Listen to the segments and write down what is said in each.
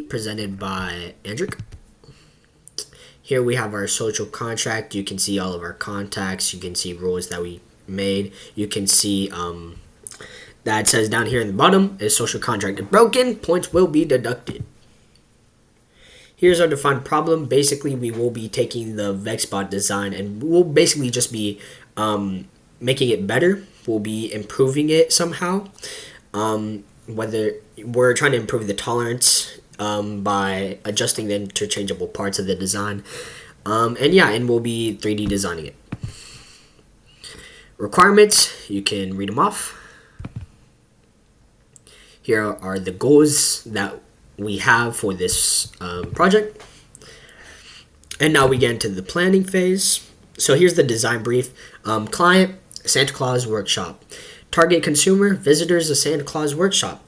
presented by Andrick. Here we have our social contract. You can see all of our contacts. You can see rules that we made. You can see that says down here in the bottom is social contract is broken. Points will be deducted. Here's our defined problem. Basically, we will be taking the VexBot design and we'll basically just be making it better. We'll be improving it somehow. Whether we're trying to improve the tolerance by adjusting the interchangeable parts of the design. And we'll be 3D designing it. Requirements, you can read them off. Here are the goals that we have for this project. And now we get into the planning phase. So here's the design brief. Client, Santa Claus Workshop. Target consumer, visitors of Santa Claus Workshop.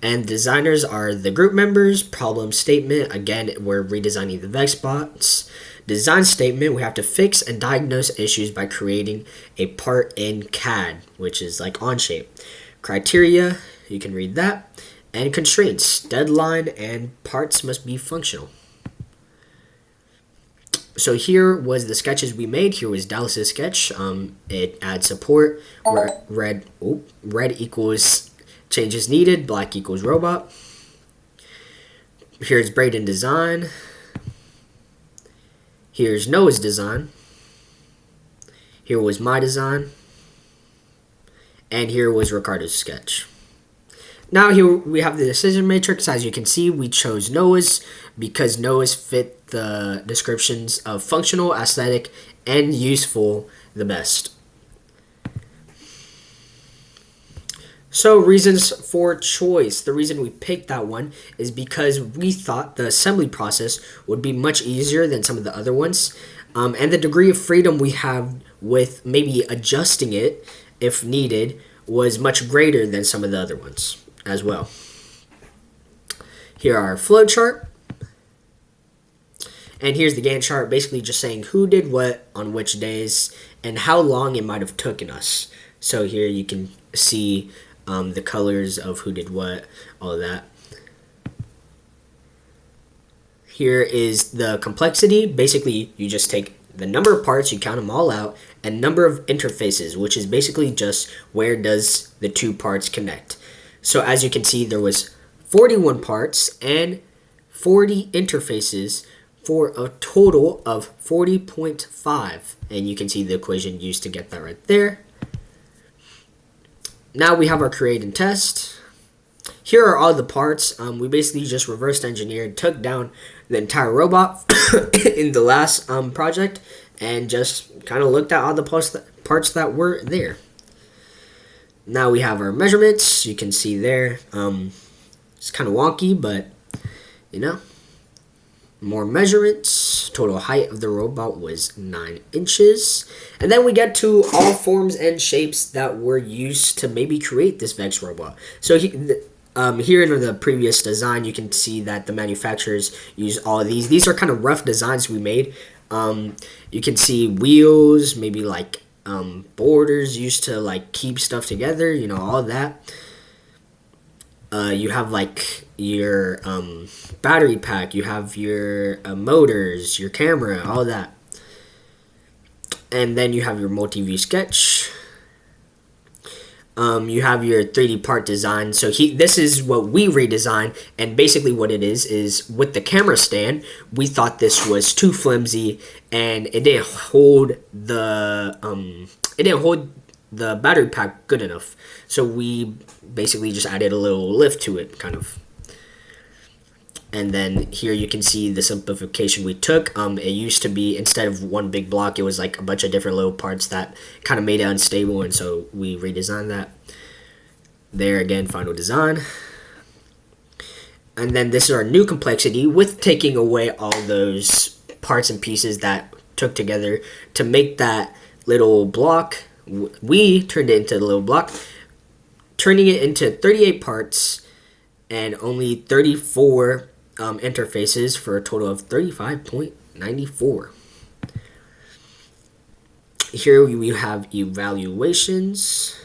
And designers are the group members. Problem statement, again, we're redesigning the VexBots. Design statement, we have to fix and diagnose issues by creating a part in CAD, which is like Onshape. Criteria, you can read that. And constraints, deadline, and parts must be functional. So here was the sketches we made. Here was Dallas's sketch. It adds support. Red equals changes needed. Black equals robot. Here's Braden design. Here's Noah's design. Here was my design. And here was Ricardo's sketch. Now here we have the decision matrix. As you can see, we chose Noah's because Noah's fit the descriptions of functional, aesthetic, and useful the best. So reasons for choice. The reason we picked that one is because we thought the assembly process would be much easier than some of the other ones. And the degree of freedom we have with maybe adjusting it if needed was much greater than some of the other ones as well. Here are our flow chart. And here's the Gantt chart, basically just saying who did what on which days and how long it might have taken us. So here you can see the colors of who did what, all of that. Here is the complexity. Basically, you just take the number of parts, you count them all out, and number of interfaces, which is basically just where does the two parts connect. So as you can see, there was 41 parts and 40 interfaces for a total of 40.5. And you can see the equation used to get that right there. Now we have our create and test. Here are all the parts. We basically just reverse engineered, took down the entire robot in the last project, and just kind of looked at all the parts that were there. Now we have our measurements. You can see there. It's kind of wonky, but more measurements. Total height of the robot was 9 inches. And then we get to all forms and shapes that were used to maybe create this Vex robot. So here in the previous design, you can see that the manufacturers use all of these. These are kind of rough designs we made. You can see wheels, maybe like borders used to like keep stuff together, all that. You have like your battery pack, you have your motors, your camera, all that. And then you have your multi-view sketch. You have your 3D part design. So this is what we redesigned, and basically what it is with the camera stand, we thought this was too flimsy and it didn't hold the battery pack good enough. So we basically just added a little lift to it, kind of. And then here you can see the simplification we took. It used to be, instead of one big block, it was like a bunch of different little parts that kind of made it unstable, and so we redesigned that. There again, final design. And then this is our new complexity with taking away all those parts and pieces that took together to make that little block. We turned it into a little block, turning it into 38 parts and only 34 interfaces for a total of 35.94. Here we have evaluations.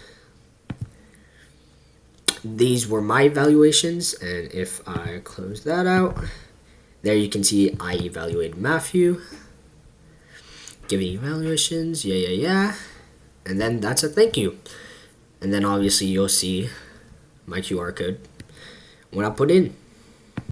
these were my evaluations, and if I close that out, there you can see I evaluated Matthew, giving evaluations, yeah, and then that's a thank you. And then obviously you'll see my QR code when I put in.